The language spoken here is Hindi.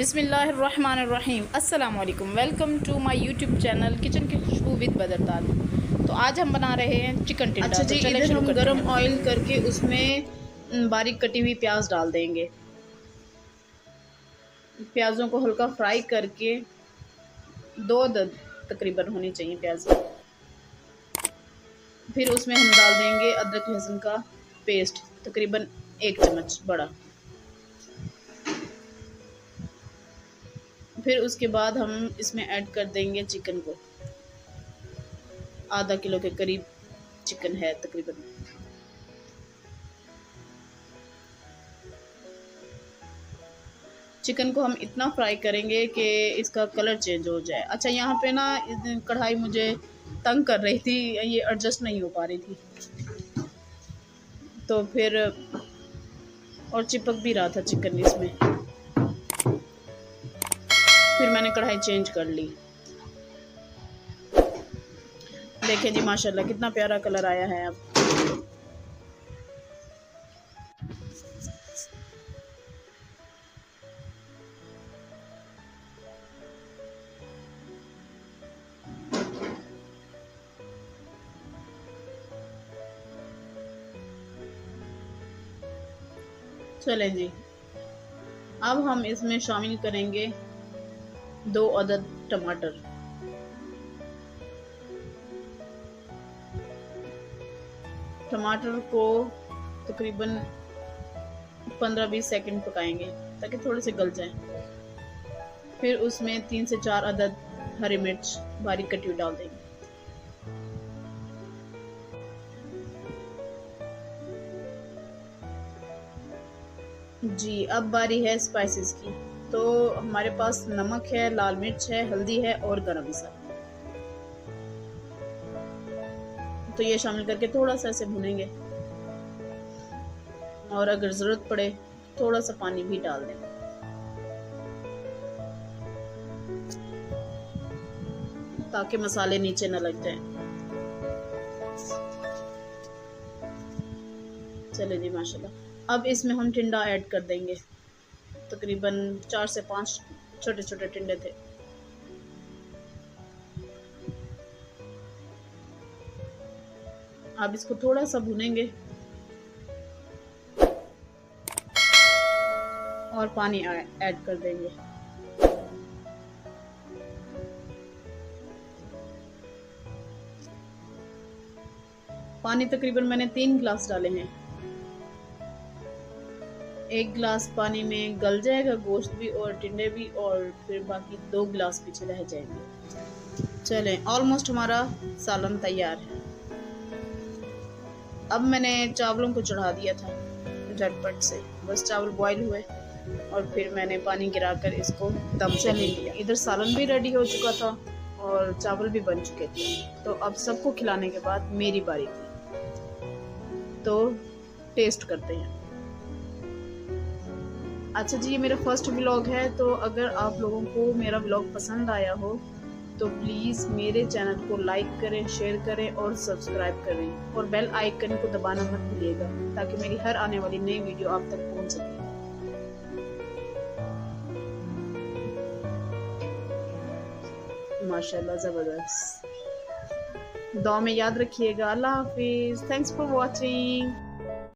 बिस्मिल्लाहिर्रहमानिर्रहीम। अस्सलाम वालेकुम। Welcome to my YouTube channel kitchen की खुशबू विद बदरताल। तो आज हम बना रहे हैं चिकन टिंडा। अच्छा जी, तो चले इधर शुरू हम करते गरम हैं। ऑयल करके उसमें बारीक कटी हुई प्याज डाल देंगे। प्याज़ों को हल्का फ्राई करके दो तकरीबन होनी चाहिए प्याज। फिर उसमें हम डाल देंगे अदरक लहसुन का पेस्ट, तकरीबन 1 चम्मच बड़ा। फिर उसके बाद हम इसमें ऐड कर देंगे चिकन को। आधा किलो के करीब चिकन है तकरीबन। चिकन को हम इतना फ्राई करेंगे कि इसका कलर चेंज हो जाए। अच्छा, यहाँ पे ना कढ़ाई मुझे तंग कर रही थी, ये एडजस्ट नहीं हो पा रही थी, तो फिर और चिपक भी रहा था चिकन इसमें। फिर मैंने कढ़ाई चेंज कर ली। देखें जी, माशाल्लाह कितना प्यारा कलर आया है। अब चलें जी, अब हम इसमें शामिल करेंगे 2 अदद टमाटर। टमाटर को तकरीबन 15-20 सेकंड पकाएंगे ताकि थोड़े से गल जाएं। फिर उसमें 3 से 4 अदद हरी मिर्च बारीक कटी हुई डाल देंगे। जी, अब बारी है स्पाइसेस की। तो हमारे पास नमक है, लाल मिर्च है, हल्दी है और गरम मसाला। तो ये शामिल करके थोड़ा सा ऐसे भुनेंगे, और अगर ज़रूरत पड़े थोड़ा सा पानी भी डाल दें ताकि मसाले नीचे न लग जाएं। चले जी, माशाल्लाह। अब इसमें हम टिंडा ऐड कर देंगे। तकरीबन 4 से 5 छोटे छोटे टिंडे थे। अब इसको थोड़ा सा भुनेंगे और पानी ऐड कर देंगे। पानी तकरीबन मैंने 3 गिलास डाले हैं। 1 गिलास पानी में गल जाएगा गोश्त भी और टिंडे भी, और फिर बाकी 2 गिलास पीछे रह जाएंगे। चलें, ऑलमोस्ट हमारा सालन तैयार है। अब मैंने चावलों को चढ़ा दिया था झटपट से, बस चावल बॉईल हुए और फिर मैंने पानी गिराकर इसको दम से ले लिया। इधर सालन भी रेडी हो चुका था और चावल भी बन चुके थे। तो अब सबको खिलाने के बाद मेरी बारी थी, तो टेस्ट करते हैं। अच्छा जी, ये मेरा फर्स्ट व्लॉग है, तो अगर आप लोगों को मेरा व्लॉग पसंद आया हो तो प्लीज़ मेरे चैनल को लाइक करें, शेयर करें और सब्सक्राइब करें, और बेल आइकन को दबाना मत भूलिएगा ताकि मेरी हर आने वाली नई वीडियो आप तक पहुंच सके। माशाल्लाह, ज़बरदस्त। दुआ में याद रखिएगा। अल्लाह हाफिज़। Thanks for watching.